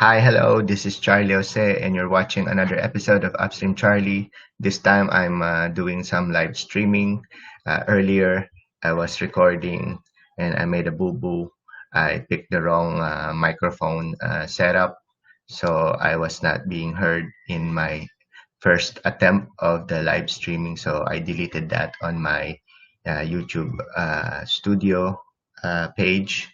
Hi, hello, this is Charlie Jose, and you're watching another episode of UpStreamCharlie. This time I'm doing some live streaming. Earlier, I was recording and I made a boo boo. I picked the wrong microphone setup, so I was not being heard in my first attempt of the live streaming. So I deleted that on my YouTube studio page.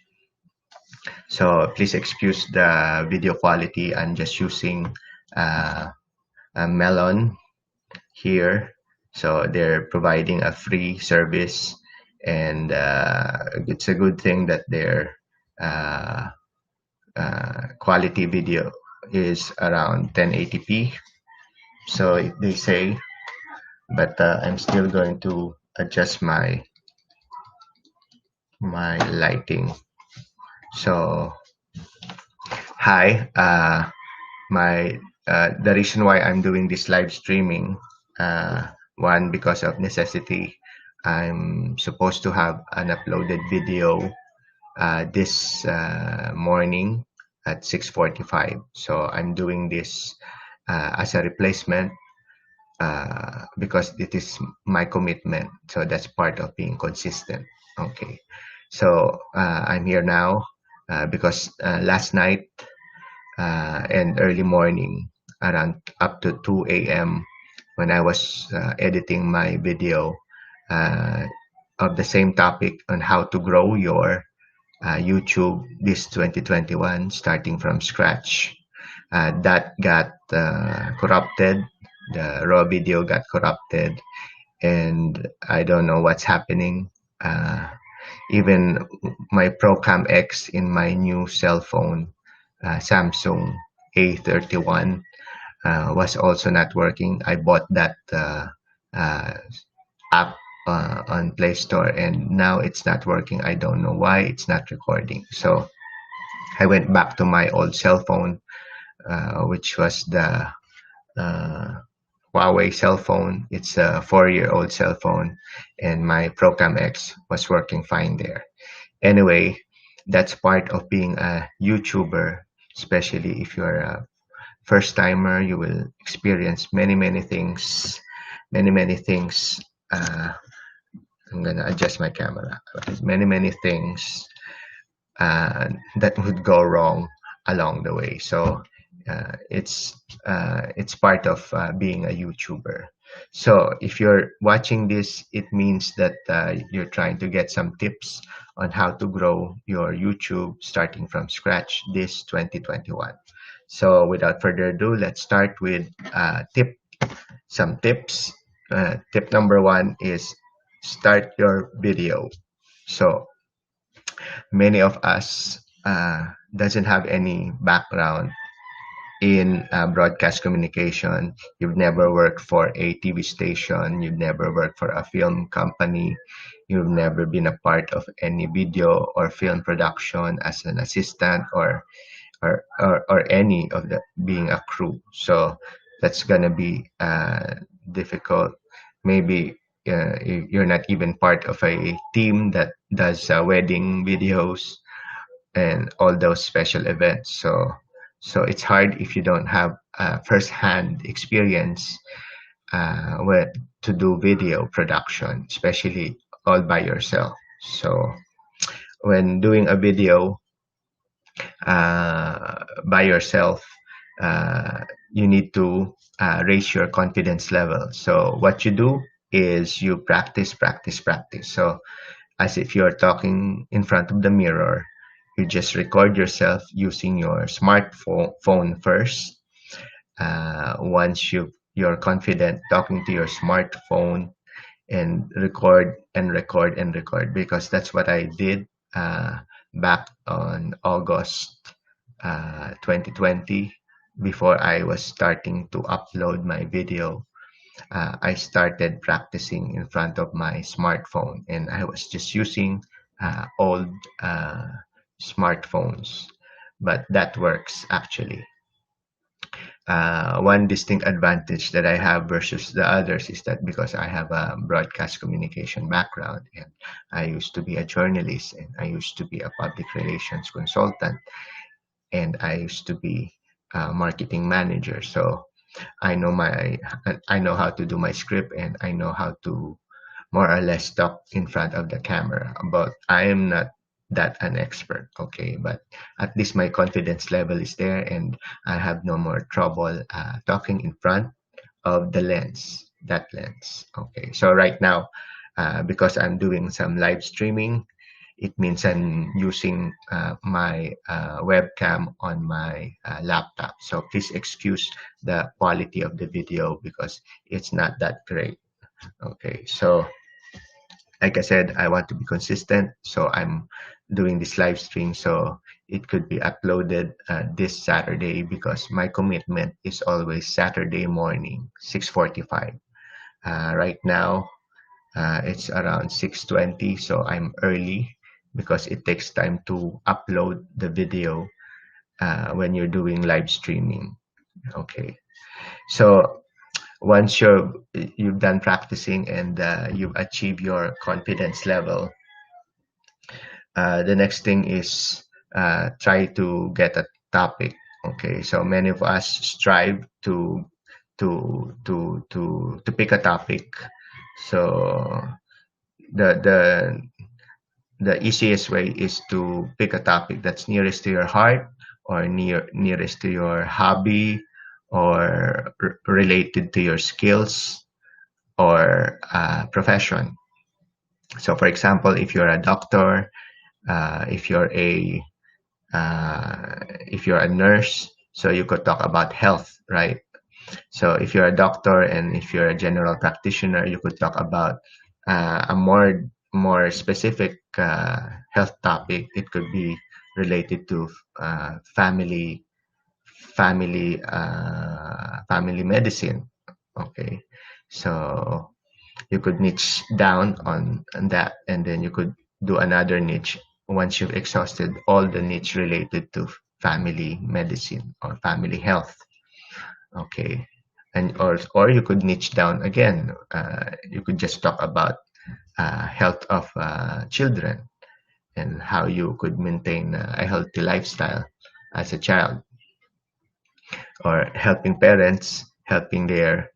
So please excuse the video quality. I'm just using uh, a Melon here. So they're providing a free service, and it's a good thing that their uh, quality video is around 1080p. So they say, but I'm still going to adjust my lighting. So hi. My The reason why I'm doing this live streaming, one, because of necessity. I'm supposed to have an uploaded video this morning at 6:45. So I'm doing this as a replacement because it is my commitment. So that's part of being consistent. Okay. So I'm here now because last night and early morning, around up to 2 a.m. when I was editing my video uh, of the same topic on how to grow your YouTube this 2021 starting from scratch. That got corrupted. The raw video got corrupted, and I don't know what's happening. Even my Procam X in my new cell phone, Samsung A31, was also not working. I bought that uh, app on Play Store, and now it's not working. I don't know why it's not recording. So I went back to my old cell phone, which was the uh, Huawei cell phone. It's a 4-year-old cell phone, and my Procam X was working fine there. Anyway, that's part of being a YouTuber, especially if you're a first timer. You will experience many things, many things. Uh, I'm gonna adjust my camera. Many things that would go wrong along the way. So it's part of being a YouTuber. So if you're watching this, it means that you're trying to get some tips on how to grow your YouTube starting from scratch this 2021. So without further ado, let's start with some tips. Tip number one is start your video. So many of us doesn't have any background in broadcast communication. You've never worked for a TV station. You've never worked for a film company. You've never been a part of any video or film production as an assistant or any of the being a crew. So that's gonna be difficult. Maybe you're not even part of a team that does wedding videos and all those special events. So it's hard if you don't have first-hand experience with to do video production, especially all by yourself. So when doing a video by yourself, you need to raise your confidence level. So what you do is you practice. So as if you're talking in front of the mirror, you just record yourself using your smartphone first. Once you're confident talking to your smartphone, and record, because that's what I did back on August 2020. Before I was starting to upload my video, I started practicing in front of my smartphone, and I was just using old smartphones, but that works actually. One distinct advantage that I have versus the others is that because I have a broadcast communication background, and I used to be a journalist, and I used to be a public relations consultant, and I used to be marketing manager. So I know how to do my script, and I know how to more or less talk in front of the camera. But I am not that an expert, okay? But at least my confidence level is there, and I have no more trouble talking in front of the lens, that lens. Okay, so right now, because I'm doing some live streaming, it means I'm using my webcam on my laptop. So please excuse the quality of the video because it's not that great. Okay, so like I said, I want to be consistent. So I'm doing this live stream so it could be uploaded this Saturday because my commitment is always Saturday morning, 6:45. Right now, it's around 6:20, so I'm early because it takes time to upload the video when you're doing live streaming. Okay, so once you've done practicing and you've achieved your confidence level, the next thing is try to get a topic. Okay, so many of us strive to pick a topic. So the the easiest way is to pick a topic that's nearest to your heart or nearest to your hobby or related to your skills or profession. So for example, if you're a doctor, if you're a if you're a nurse, so you could talk about health, right? So if you're a doctor and if you're a general practitioner, you could talk about a more specific health topic. It could be related to family medicine. Okay, so you could niche down on that, and then you could do another niche once you've exhausted all the niche related to family medicine or family health. Okay, and or you could niche down again. You could just talk about health of children and how you could maintain a healthy lifestyle as a child, or helping parents helping their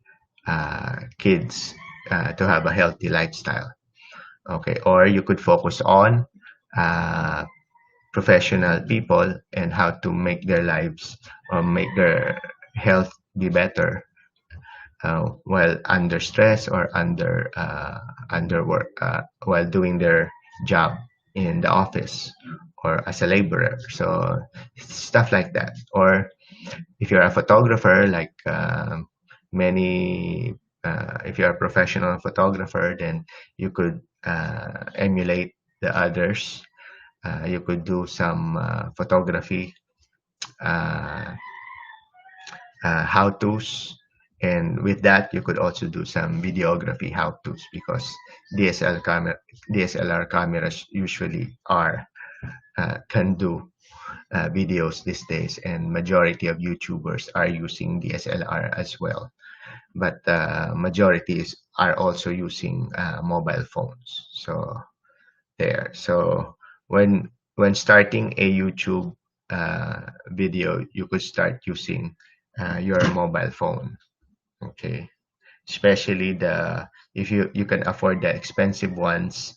kids to have a healthy lifestyle. Okay, or you could focus on uh, professional people and how to make their lives or make their health be better while under stress or under work while doing their job in the office or as a laborer. So stuff like that. Or if you're a photographer, like many, if you're a professional photographer, then you could emulate the others. You could do some photography uh, how-tos, and with that you could also do some videography how-tos because DSLR cameras usually are can do videos these days, and majority of YouTubers are using DSLR as well. But majorities are also using mobile phones. So there. So when starting a YouTube video, you could start using your mobile phone. Okay, especially the if you can afford the expensive ones,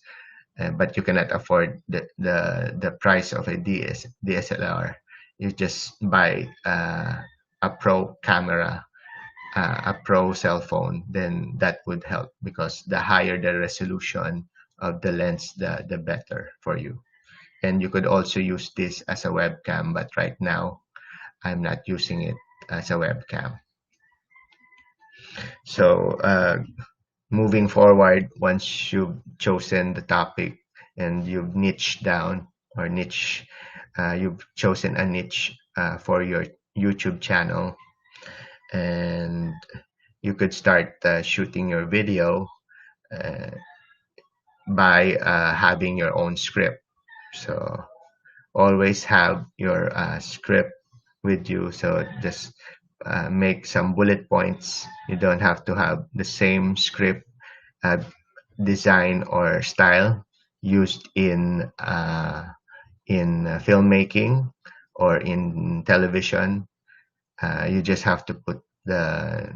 but you cannot afford the price of a DSLR. You just buy a pro camera, a pro cell phone, then that would help because the higher the resolution of the lens, the better for you. And you could also use this as a webcam, but right now I'm not using it as a webcam. So moving forward, once you've chosen the topic and you've niched down or niche, you've chosen a niche for your YouTube channel, and you could start shooting your video uh, by having your own script. So always have your script with you. So just make some bullet points. You don't have to have the same script uh, design or style used in filmmaking or in television. You just have to put the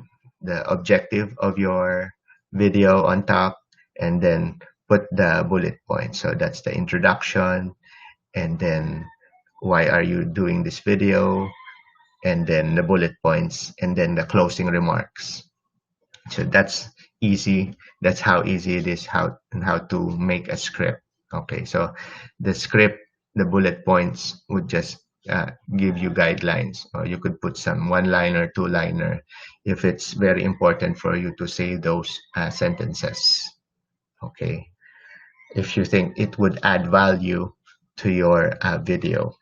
objective of your video on top, and then put the bullet points. So that's the introduction, and then why are you doing this video, and then the bullet points, and then the closing remarks. So that's easy. That's how easy it is how to make a script. Okay, so the script, the bullet points would just give you guidelines, or you could put some one-liner, two-liner, if it's very important for you to say those sentences. Okay, if you think it would add value to your video.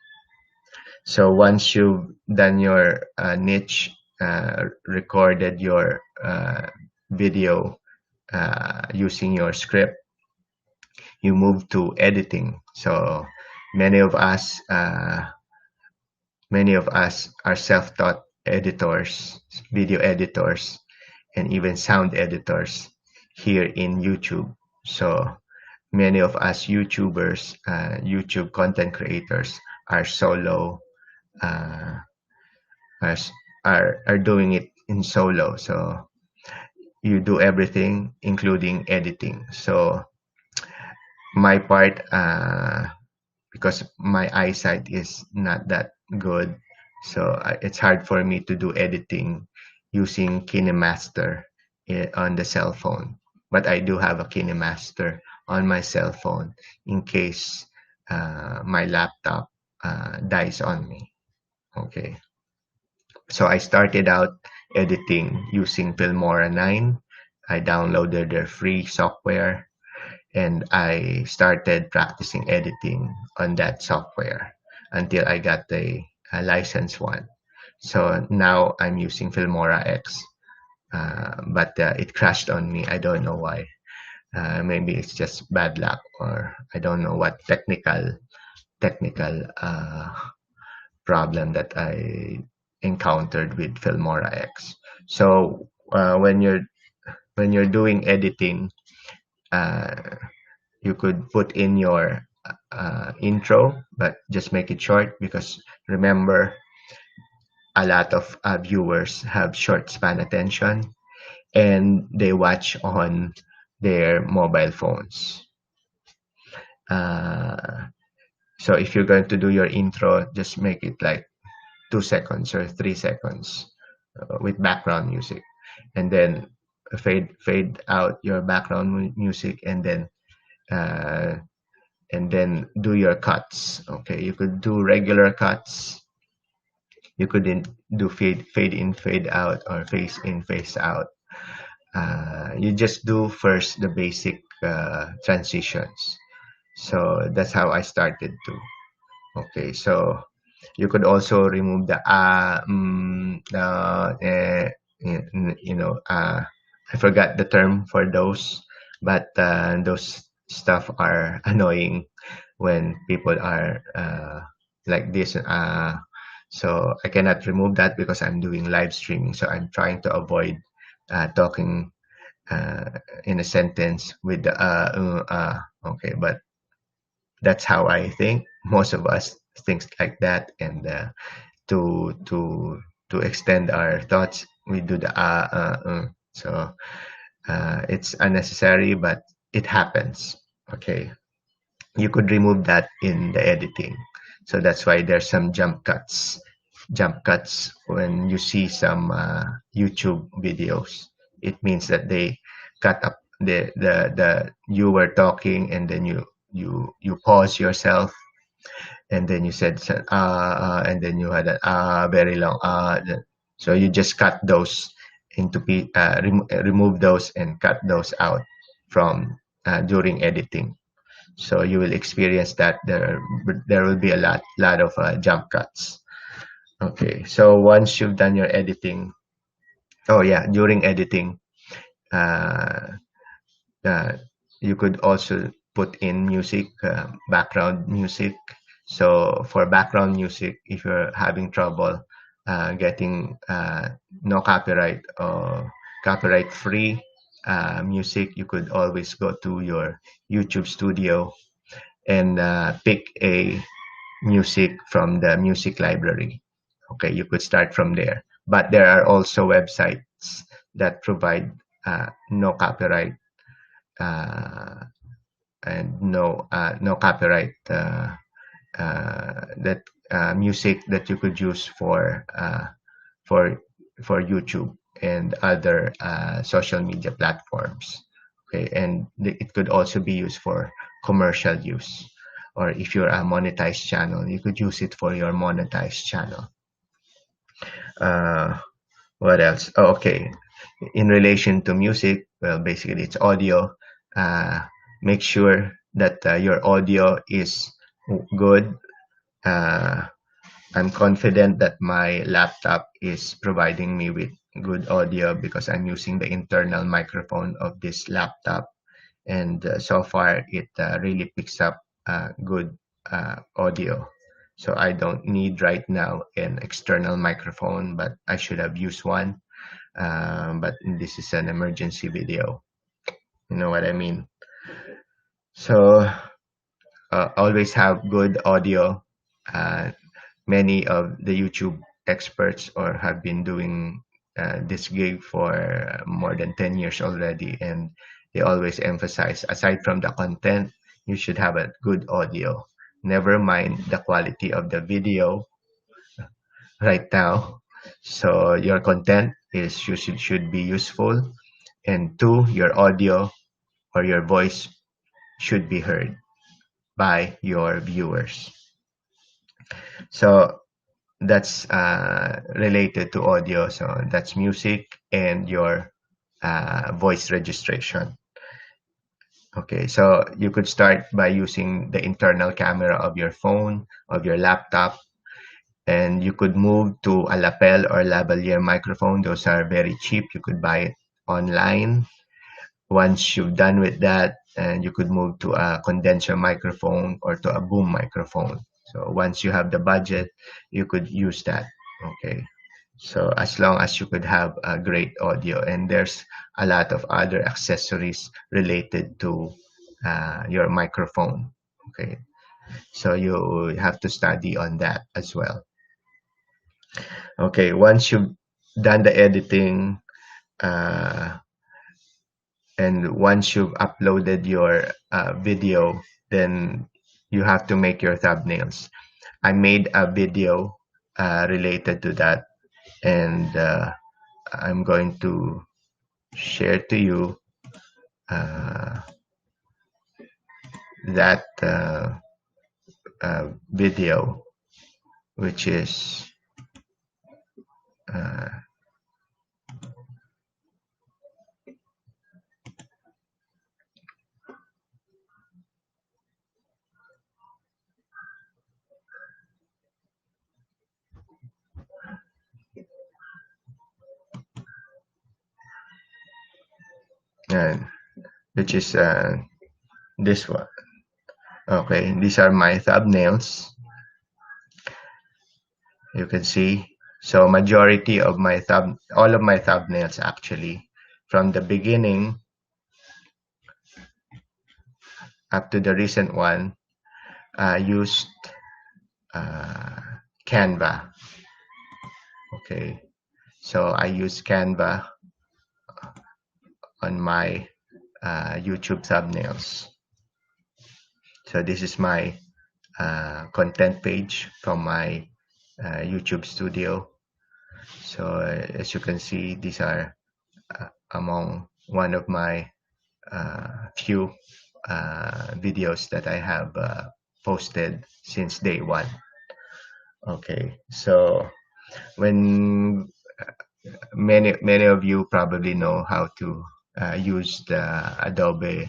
So once you've done your niche, recorded your video using your script, you move to editing. So many of us, uh, many of us are self-taught editors, video editors, and even sound editors here in YouTube. So many of us YouTubers, YouTube content creators, are solo, uh, are, are doing it in solo. So you do everything, including editing. So my part, because my eyesight is not that good, so it's hard for me to do editing using KineMaster on the cell phone. But I do have a KineMaster on my cell phone in case my laptop dies on me. Okay. So I started out editing using Filmora 9. I downloaded their free software, and I started practicing editing on that software until I got a licensed one. So now I'm using Filmora X, but it crashed on me. I don't know why. Maybe it's just bad luck, or I don't know what technical problem that I encountered with Filmora X. So when you're doing editing, uh, you could put in your intro, but just make it short, because remember, a lot of viewers have short span attention, and they watch on their mobile phones. Uh, so if you're going to do your intro, just make it like 2 seconds or 3 seconds with background music, and then fade out your background music, uh, and then do your cuts. Okay, you could do regular cuts. You could do fade in, fade out, or phase in, phase out. You just do first the basic transitions. So that's how I started to. Okay, so you could also remove the I forgot the term for those, but those stuff are annoying when people are like this. So I cannot remove that because I'm doing live streaming. So I'm trying to avoid talking in a sentence with the okay, but that's how I think. Most of us think like that, and to to to extend our thoughts, we do the so it's unnecessary, but it happens. Okay, you could remove that in the editing. So that's why there's some jump cuts. Jump cuts, when you see some YouTube videos, it means that they cut up the you were talking, and then you pause yourself, and then you said and then you had a very long so you just cut those into remove those and cut those out from during editing. So you will experience that there will be a lot of jump cuts. Okay, so once you've done your editing, oh yeah, during editing, uh, uh, you could also put in music, background music. So for background music, if you're having trouble getting no copyright or copyright free music, you could always go to your YouTube studio and pick a music from the music library. Okay, you could start from there. but there are also websites that provide no copyright uh, and no copyright that music that you could use for for YouTube and other social media platforms. Okay, and it could also be used for commercial use, or if you're a monetized channel, you could use it for your monetized channel. Uh, what else? Oh, okay. In relation to music, well, basically it's audio. Uh, Make sure that your audio is good. Uh, I'm confident that my laptop is providing me with good audio because I'm using the internal microphone of this laptop, and so far it really picks up good audio. So I don't need right now an external microphone, but I should have used one. But this is an emergency video. You know what I mean? So always have good audio. Uh, Many of the YouTube experts or have been doing this gig for more than 10 years already, and they always emphasize, aside from the content, you should have a good audio. Never mind the quality of the video right now. So your content is should be useful, and two, your audio or your voice should be heard by your viewers. So that's related to audio. So that's music and your voice registration. Okay, so you could start by using the internal camera of your phone, of your laptop, and you could move to a lapel or lavalier microphone. Those are very cheap. You could buy it online. Once you've done with that, and you could move to a condenser microphone or to a boom microphone. So once you have the budget, you could use that. Okay. So as long as you could have a great audio, and there's a lot of other accessories related to your microphone. Okay. So you have to study on that as well. Okay. Once you've done the editing, uh, and once you've uploaded your video, then you have to make your thumbnails. I made a video related to that, and I'm going to share to you that video, which is uh, and which is this one. Okay, these are my thumbnails. You can see. So majority of my all of my thumbnails actually, from the beginning up to the recent one, used uh, Canva. Okay, so I use Canva on my YouTube thumbnails. So this is my content page from my YouTube studio. So as you can see, these are among one of my few videos that I have posted since day one. Okay, so when many of you probably know how to use the uh, Adobe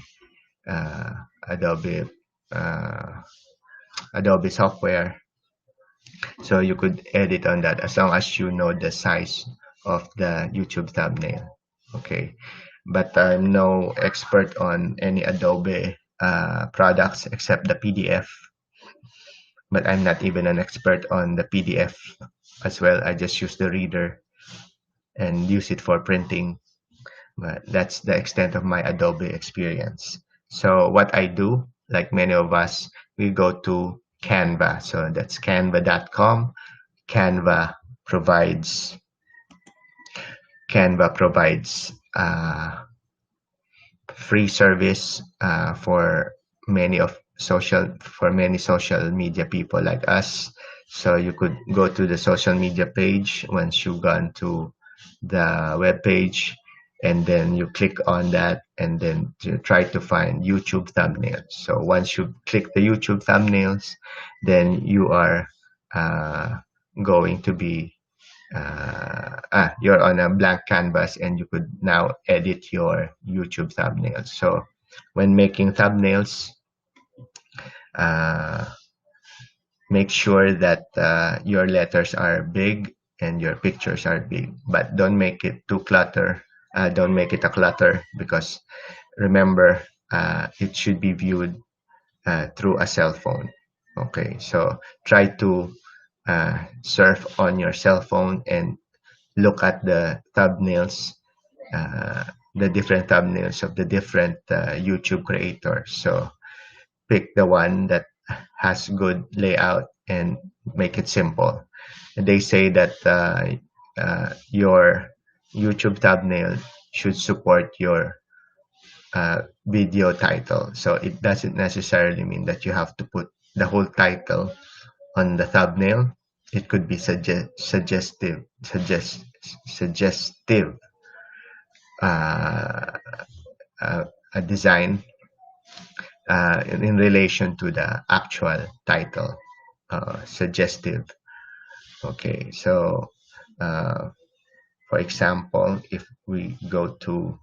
uh, Adobe software, so you could edit on that as long as you know the size of the YouTube thumbnail. Okay, but I'm no expert on any Adobe products except the PDF. But I'm not even an expert on the PDF as well. I just use the reader and use it for printing. But that's the extent of my Adobe experience. So what I do, like many of us, we go to Canva. So that's canva.com. Canva provides Canva provides free service for many social media people like us. So you could go to the social media page once you've gone to the web page, and then you click on that, and then you try to find YouTube thumbnails. So once you click the YouTube thumbnails, then you are going to be you're on a blank canvas, and you could now edit your YouTube thumbnails. So when making thumbnails, uh, make sure that your letters are big and your pictures are big, but don't make it too clutter. Don't make it a clutter, because remember, it should be viewed through a cell phone. Okay, so try to surf on your cell phone and look at uh, the different thumbnails of the different YouTube creators. So pick the one that has good layout and make it simple. And they say that your YouTube thumbnail should support your video title. So it doesn't necessarily mean that you have to put the whole title on the thumbnail. It could be suggestive uh, a design in relation to the actual title, suggestive. Okay, so uh, for example, if we go to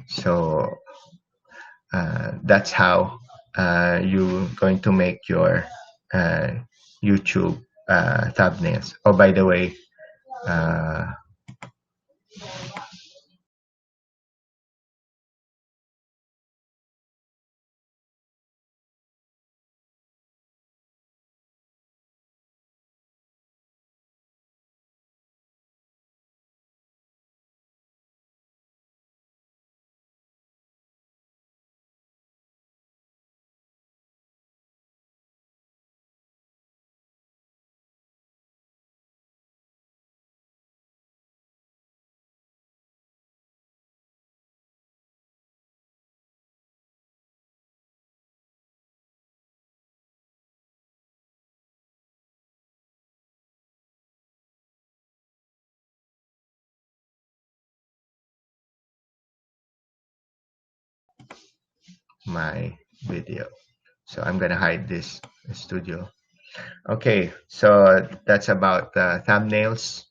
so that's how you're going to make your uh, YouTube thumbnails. Oh, by the way, uh, my video. So I'm gonna hide this studio. Okay, so that's about thumbnails,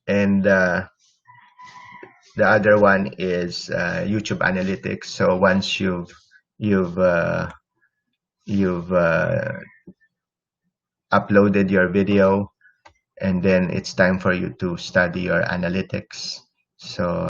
and the other one is YouTube Analytics. So once you've uh, you've uploaded your video, and then it's time for you to study your analytics. So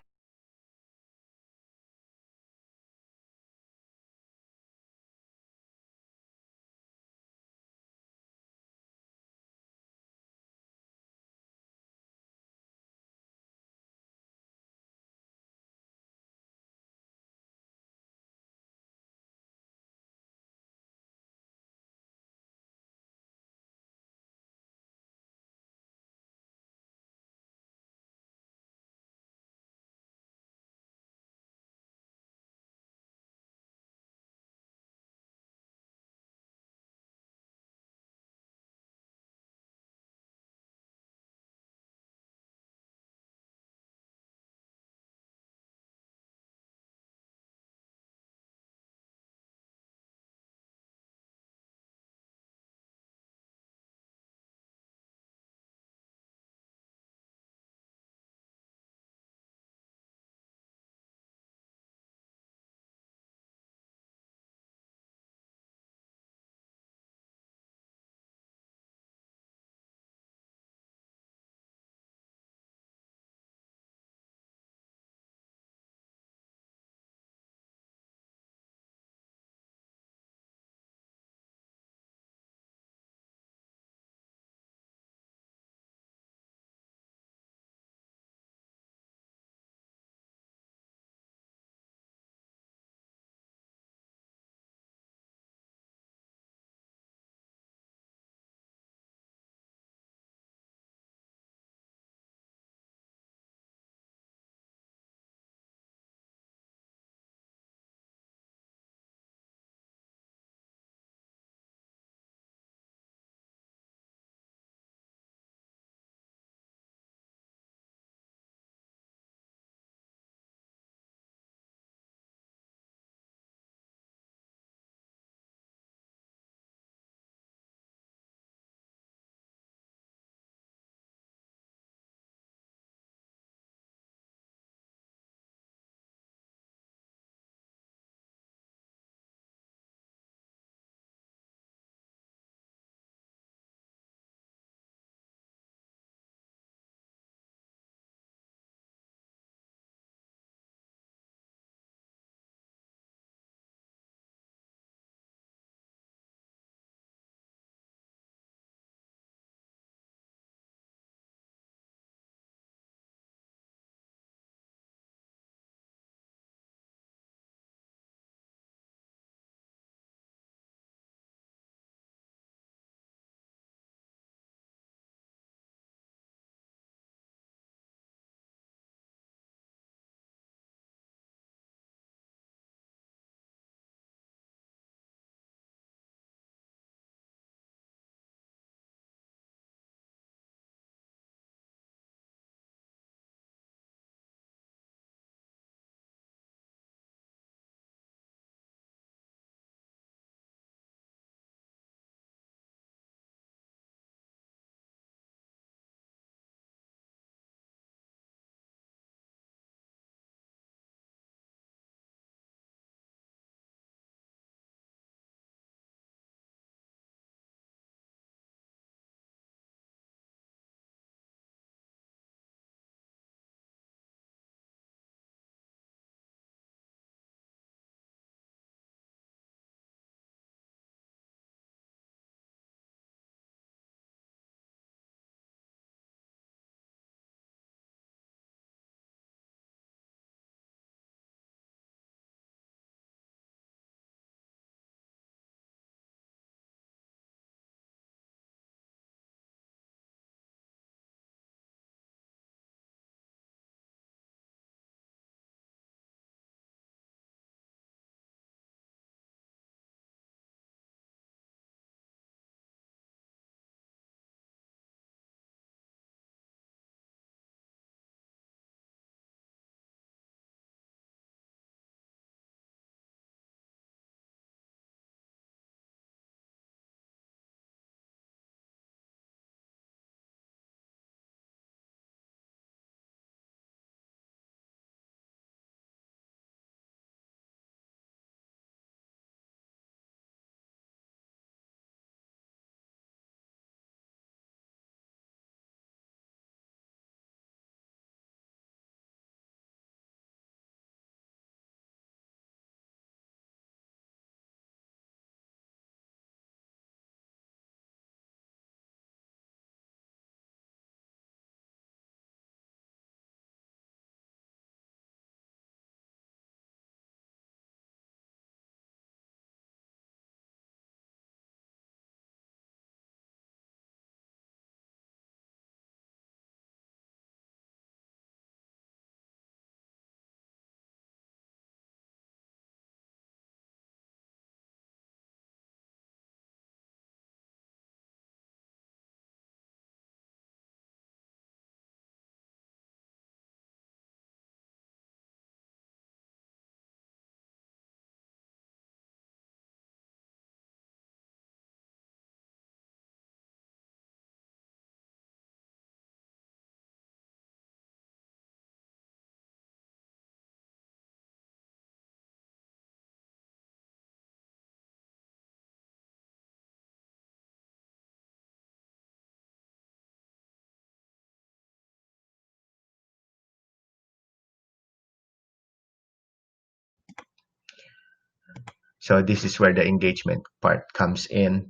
So this is where the engagement part comes in.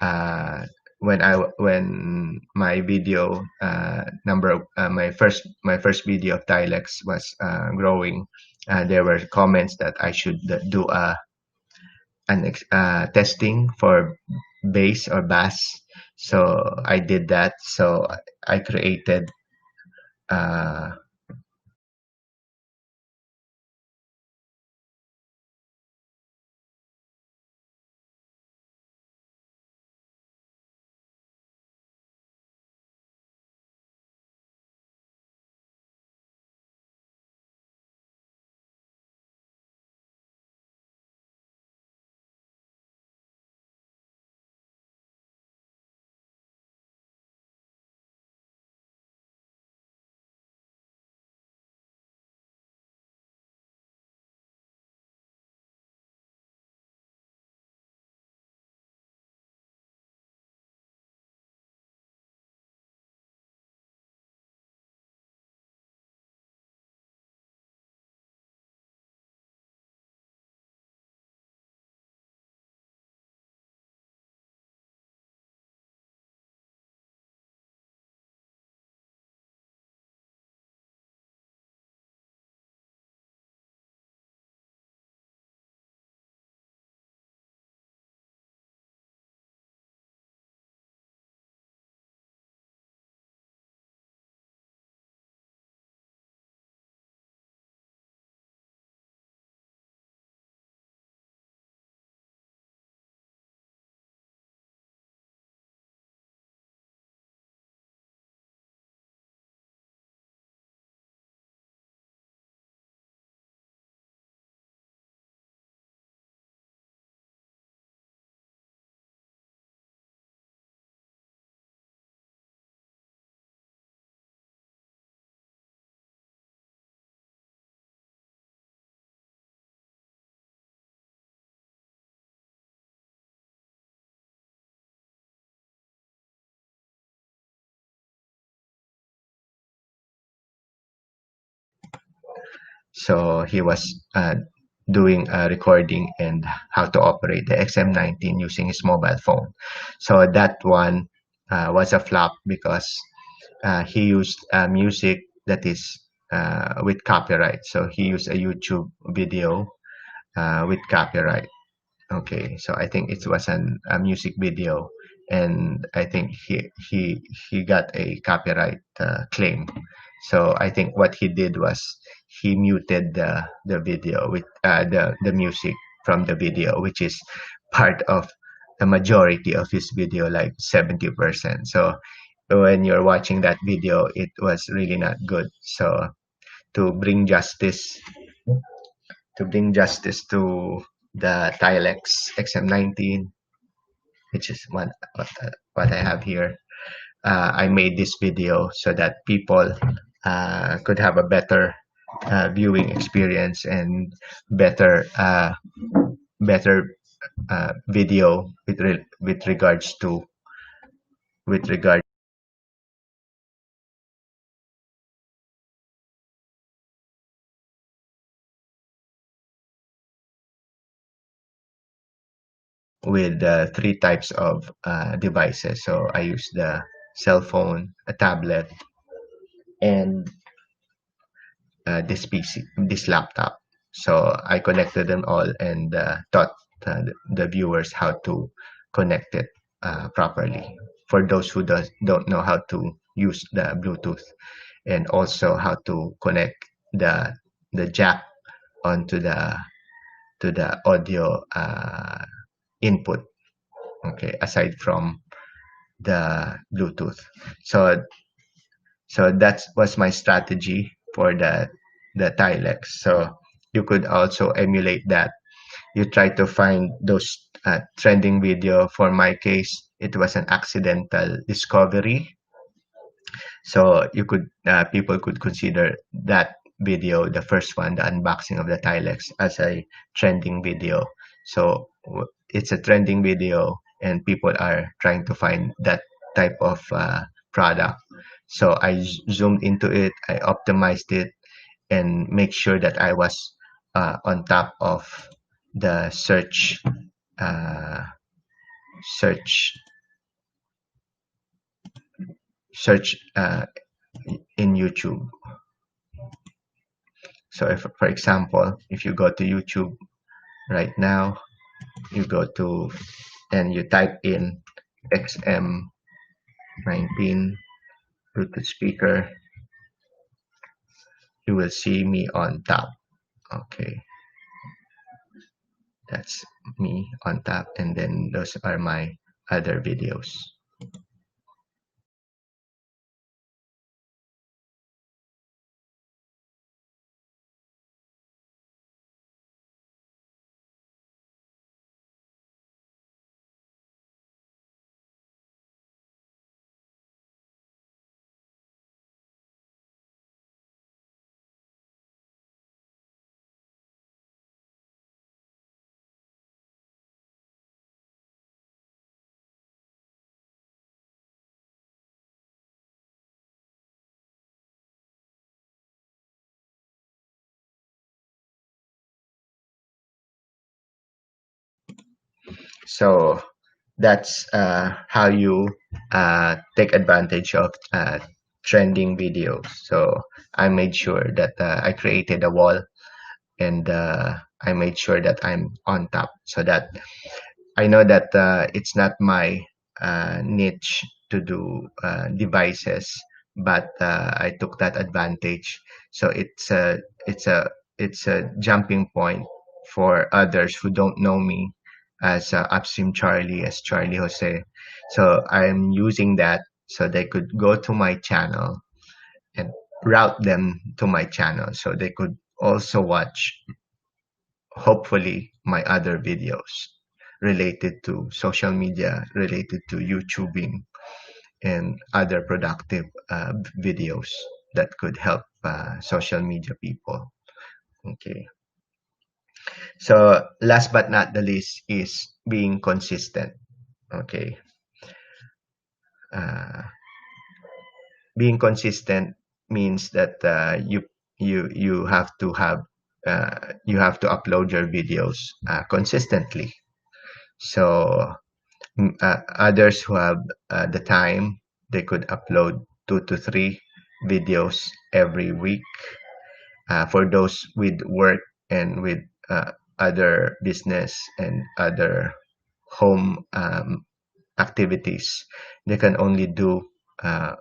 uh, when my video my first video of dialects was growing, there were comments that I should do testing for bass or bass. So I did that. So I created uh, so he was doing a recording and how to operate the XM19 using his mobile phone. So that one was a flop because he used music that is with copyright. So he used a YouTube video with copyright. Okay, so I think it was a music video, and I think he got a copyright claim. So I think what he did was he muted the video with the music from the video, which is part of the majority of his video, like 70%. So when you're watching that video, it was really not good. So to bring justice to the Tilex XM19, which is what I have here. I made this video so that people could have a better viewing experience and better video with regards to with regard with three types of devices. So I use the cell phone, a tablet, and this laptop. So I connected them all and taught the viewers how to connect it properly. For those who don't know how to use the Bluetooth, and also how to connect the jack onto the audio input. Okay, aside from the Bluetooth. So that was my strategy for the Tilex. So you could also emulate that. You try to find those trending video. For my case, it was an accidental discovery. So you could people could consider that video, the first one, the unboxing of the Tilex, as a trending video. So it's a trending video, and people are trying to find that type of product. So I zoomed into it, I optimized it, and make sure that I was on top of the uh, search search in YouTube. So if, for example, if you go to YouTube right now, you go to and you type in XM19 Bluetooth speaker, you will see me on top. Okay, that's me on top, and then those are my other videos. So that's how you take advantage of trending videos. So I made sure that I created a wall, and I made sure that I'm on top, so that I know that it's not my niche to do devices, but I took that advantage. So it's a jumping point for others who don't know me as UpStreamCharlie, as Charlie Jose. So I'm using that so they could go to my channel and route them to my channel, so they could also watch, hopefully, my other videos related to social media, related to YouTubing, and other productive videos that could help social media people. Okay. So last but not the least is being consistent. Okay. Uh, Being consistent means that you have to upload your videos consistently. So others who have the time, they could upload 2 to 3 videos every week. For those with work and with other business and other home activities, they can only do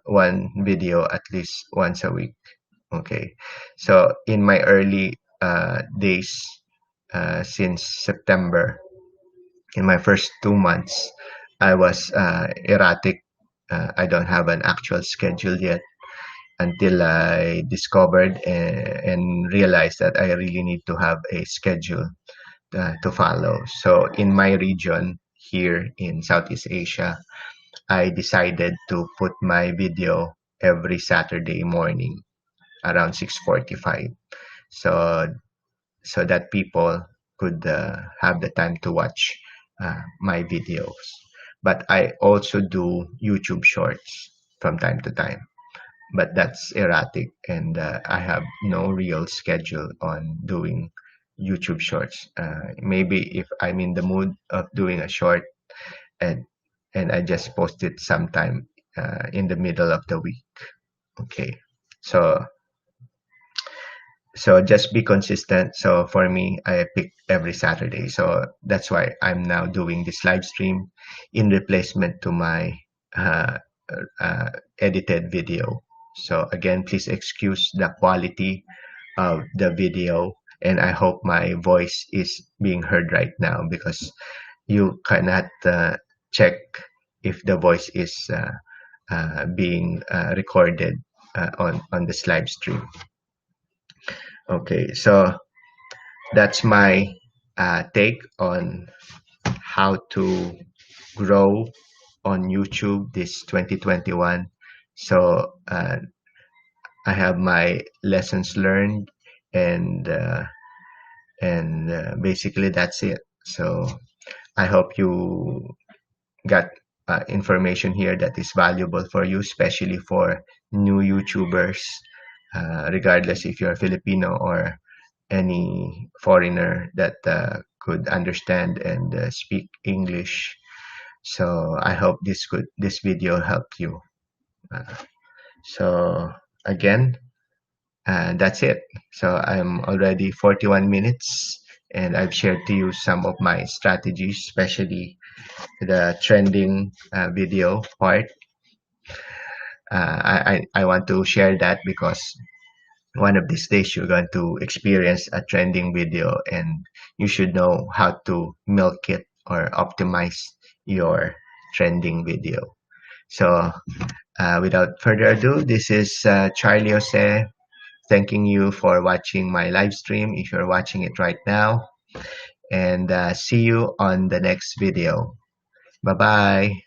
one video at least once a week. Okay, so in my early days, since September, in my first 2 months, I was erratic. I don't have an actual schedule yet, until I discovered and realized that I really need to have a schedule to follow. So in my region here in Southeast Asia, I decided to put my video every Saturday morning around 6:45. So that people could have the time to watch my videos. But I also do YouTube Shorts from time to time, but that's erratic, and I have no real schedule on doing YouTube Shorts. Maybe if I'm in the mood of doing a short, and I just post it sometime in the middle of the week. Okay, so just be consistent. So for me, I pick every Saturday. So that's why I'm now doing this live stream in replacement to my uh, edited video. So again, please excuse the quality of the video, and I hope my voice is being heard right now, because you cannot check if the voice is being recorded on this live stream. Okay, so that's my take on how to grow on YouTube this 2021. So I have my lessons learned, and basically that's it. So I hope you got information here that is valuable for you, especially for new YouTubers, regardless if you're Filipino or any foreigner that could understand and speak English. So I hope this video helped you. Uh, so again, that's it. So I'm already 41 minutes, and I've shared to you some of my strategies, especially the trending video part. I want to share that because one of these days you're going to experience a trending video, and you should know how to milk it or optimize your trending video. So without further ado, this is Charlie Jose thanking you for watching my live stream if you're watching it right now, and see you on the next video. Bye bye.